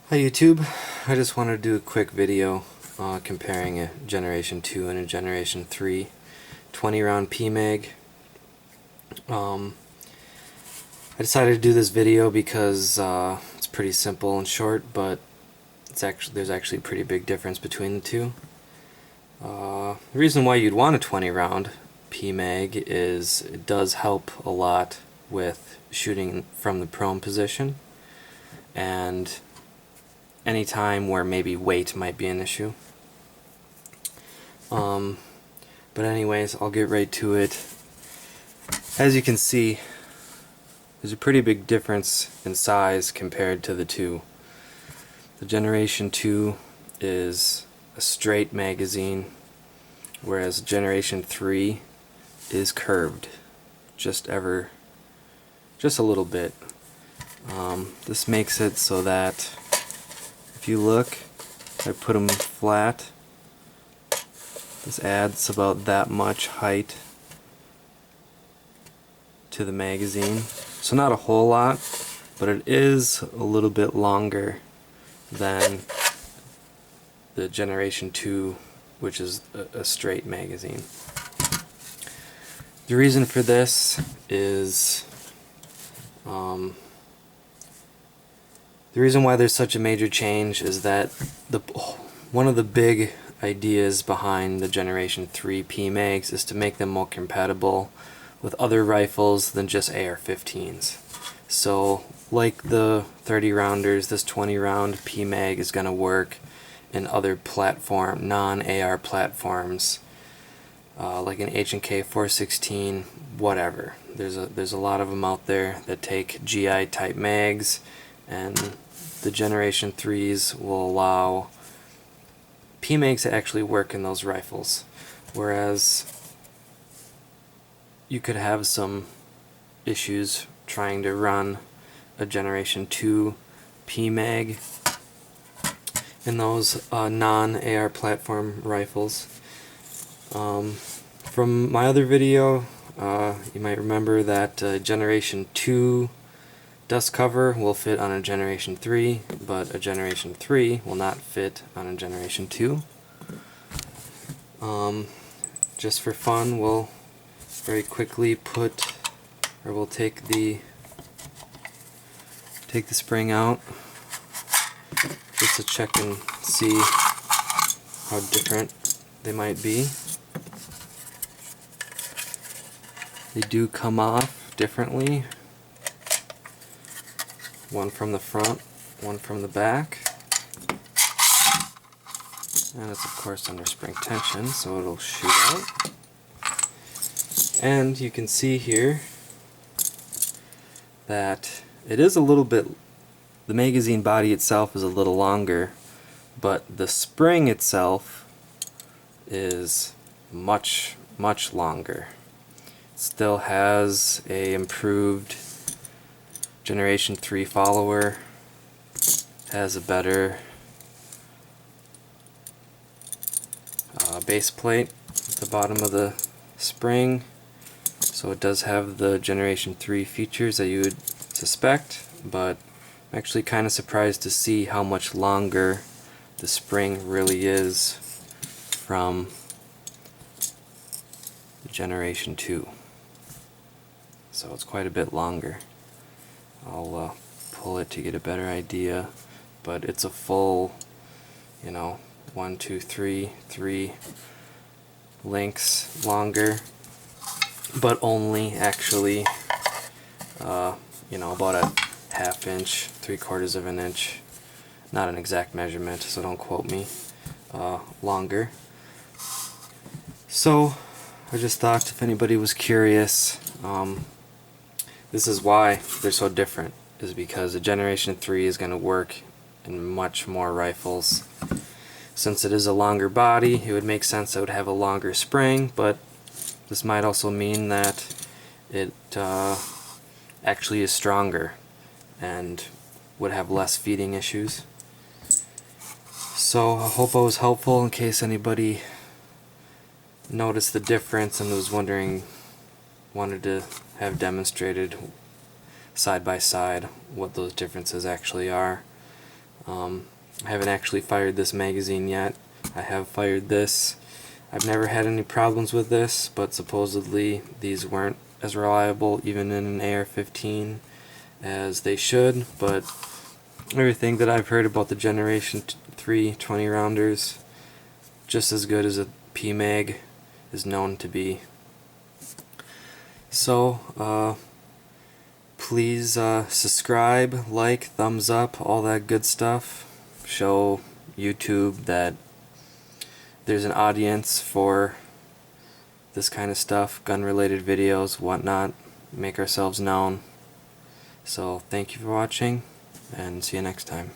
Hi YouTube, I just wanted to do a quick video comparing a Generation 2 and a Generation 3 20 round Pmag. I decided to do this video because it's pretty simple and short, but there's actually a pretty big difference between the two. The reason why you'd want a 20 round Pmag is it does help a lot with shooting from the prone position, and any time where maybe weight might be an issue. But anyways, I'll get right to it. As you can see, there's a pretty big difference in size compared to the two. The Generation 2 is a straight magazine, whereas Generation 3 is curved, just a little bit. This makes it so that if you look, I put them flat. This adds about that much height to the magazine. So not a whole lot, but it is a little bit longer than the Generation 2, which is a straight magazine. The reason for this is the reason why there's such a major change is that one of the big ideas behind the Generation 3 Pmags is to make them more compatible with other rifles than just AR-15s. So like the 30 rounders, this 20 round Pmag is going to work in other non-AR platforms, like an H&K 416, whatever. There's a lot of them out there that take GI type mags, and the Generation 3s will allow Pmags to actually work in those rifles, whereas you could have some issues trying to run a Generation 2 Pmag in those non-AR platform rifles. From my other video, you might remember that Generation 2 dust cover will fit on a Generation 3, but a Generation 3 will not fit on a Generation 2. Just for fun, we'll very quickly we'll take the spring out just to check and see how different they might be. They do come off differently. One from the front, one from the back. And it's of course under spring tension, so it'll shoot out. And you can see here that it is a little bit, the magazine body itself is a little longer, but the spring itself is much longer. It still has a improved Generation 3 follower, has a better base plate at the bottom of the spring, so it does have the Generation 3 features that you would suspect, but I'm actually kind of surprised to see how much longer the spring really is from the Generation 2. So it's quite a bit longer. I'll pull it to get a better idea, but it's a full, 1, 2, 3 links longer, but only actually about a ½ inch, 3/4 of an inch, not an exact measurement, so don't quote me, longer. So I just thought if anybody was curious, this is why they're so different, is because the Generation 3 is going to work in much more rifles. Since it is a longer body, it would make sense that it would have a longer spring, but this might also mean that it actually is stronger and would have less feeding issues. So I hope I was helpful in case anybody noticed the difference and was wanted to have demonstrated side by side what those differences actually are. I haven't actually fired this magazine yet. I have fired this. I've never had any problems with this, but supposedly these weren't as reliable even in an AR-15 as they should, but everything that I've heard about the Generation 3 20 rounders, just as good as a Pmag is known to be. So, please subscribe, like, thumbs up, all that good stuff. Show YouTube that there's an audience for this kind of stuff, gun-related videos, whatnot. Make ourselves known. So, thank you for watching, and see you next time.